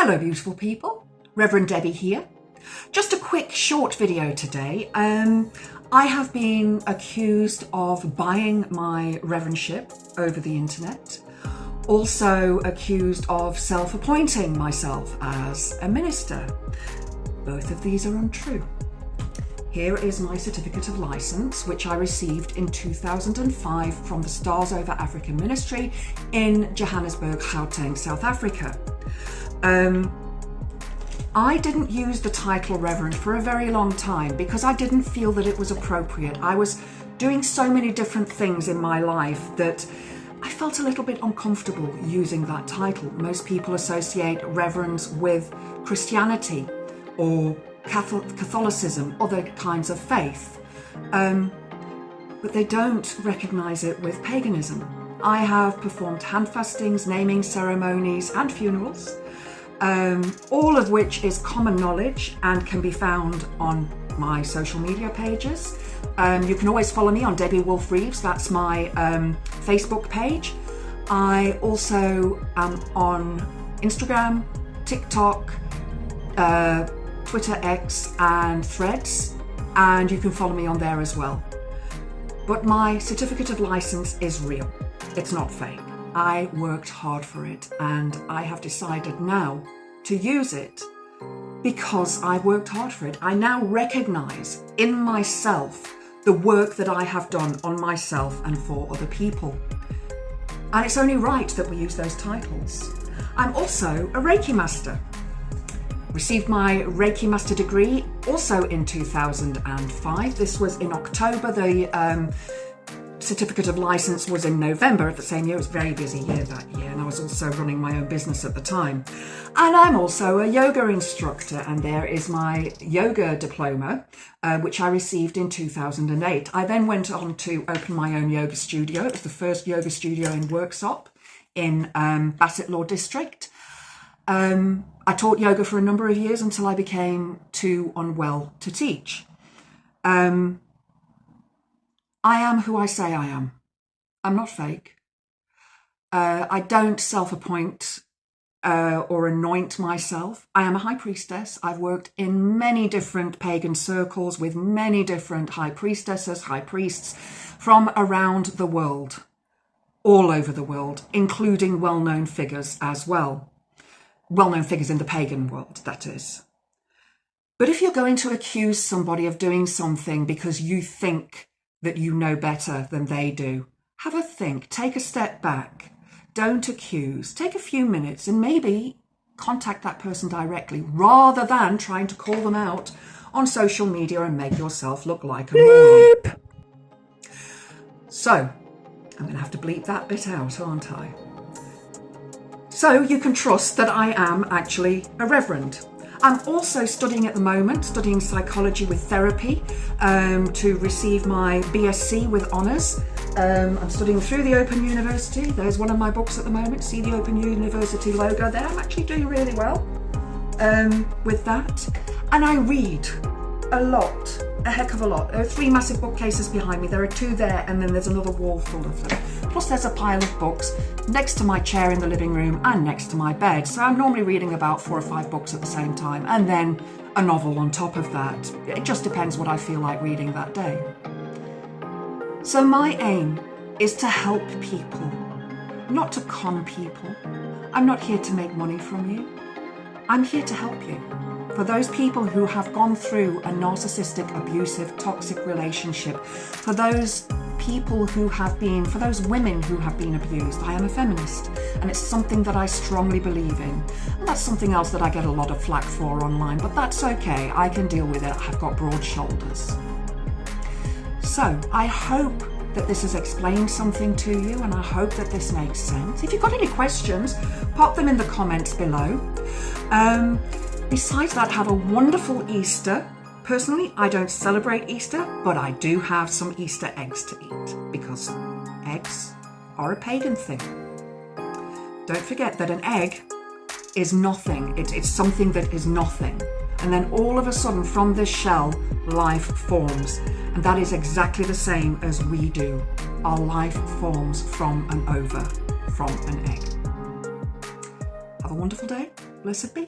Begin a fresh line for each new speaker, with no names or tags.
Hello beautiful people, Reverend Debbie here. Just a quick short video today. I have been accused of buying my reverendship over the internet, also accused of self-appointing myself as a minister. Both of these are untrue. Here is my certificate of license, which I received in 2005 from the Stars Over Africa Ministry in Johannesburg, Gauteng, South Africa. I didn't use the title Reverend for a very long time because I didn't feel that it was appropriate. I was doing so many different things in my life that I felt a little bit uncomfortable using that title. Most people associate reverends with Christianity or Catholicism, other kinds of faith, but they don't recognise it with paganism. I have performed hand fastings, naming ceremonies and funerals, all of which is common knowledge and can be found on my social media pages. You can always follow me on Debbie Wolf Reeves, that's my Facebook page. I also am on Instagram, TikTok, Twitter, X and Threads, and you can follow me on there as well. But my certificate of license is real, it's not fake. I worked hard for it and I have decided now to use it because I worked hard for it. I now recognise in myself the work that I have done on myself and for other people. And it's only right that we use those titles. I'm also a Reiki Master. Received my Reiki Master degree also in 2005. This was in October. The certificate of license was in November of the same year. It was a very busy year that year, and I was also running my own business at the time. And I'm also a yoga instructor, and there is my yoga diploma, which I received in 2008. I then went on to open my own yoga studio. It was the first yoga studio in Worksop in Bassett Law District. I taught yoga for a number of years until I became too unwell to teach. I am who I say I am. I'm not fake. I don't self-appoint or anoint myself. I am a high priestess. I've worked in many different pagan circles with many different high priestesses, high priests from around the world, all over the world, including well-known figures as well. Well-known figures in the pagan world, that is. But if you're going to accuse somebody of doing something because you think that you know better than they do, have a think, take a step back, don't accuse, take a few minutes and maybe contact that person directly rather than trying to call them out on social media and make yourself look like a moron. So, I'm going to have to bleep that bit out, aren't I? So you can trust that I am actually a reverend. I'm also studying at the moment, studying psychology with therapy to receive my BSc with honours. I'm studying through the Open University. There's one of my books at the moment. See the Open University logo there? I'm actually doing really well with that. And I read a lot, a heck of a lot. There are 3 massive bookcases behind me. There are 2 there and then there's another wall full of them. Plus there's a pile of books next to my chair in the living room and next to my bed. So I'm normally reading about 4 or 5 books at the same time and then a novel on top of that. It just depends what I feel like reading that day. So my aim is to help people, not to con people. I'm not here to make money from you. I'm here to help you. For those people who have gone through a narcissistic, abusive, toxic relationship, for those people who have been, for those women who have been abused, I am a feminist and it's something that I strongly believe in. And that's something else that I get a lot of flack for online, but that's okay, I can deal with it, I've got broad shoulders. So I hope that this has explained something to you and I hope that this makes sense. If you've got any questions, pop them in the comments below. Besides that, have a wonderful Easter. Personally, I don't celebrate Easter, but I do have some Easter eggs to eat because eggs are a pagan thing. Don't forget that an egg is nothing. It's something that is nothing. And then all of a sudden from this shell, life forms. And that is exactly the same as we do. Our life forms from an ova, from an egg. Have a wonderful day. Blessed be.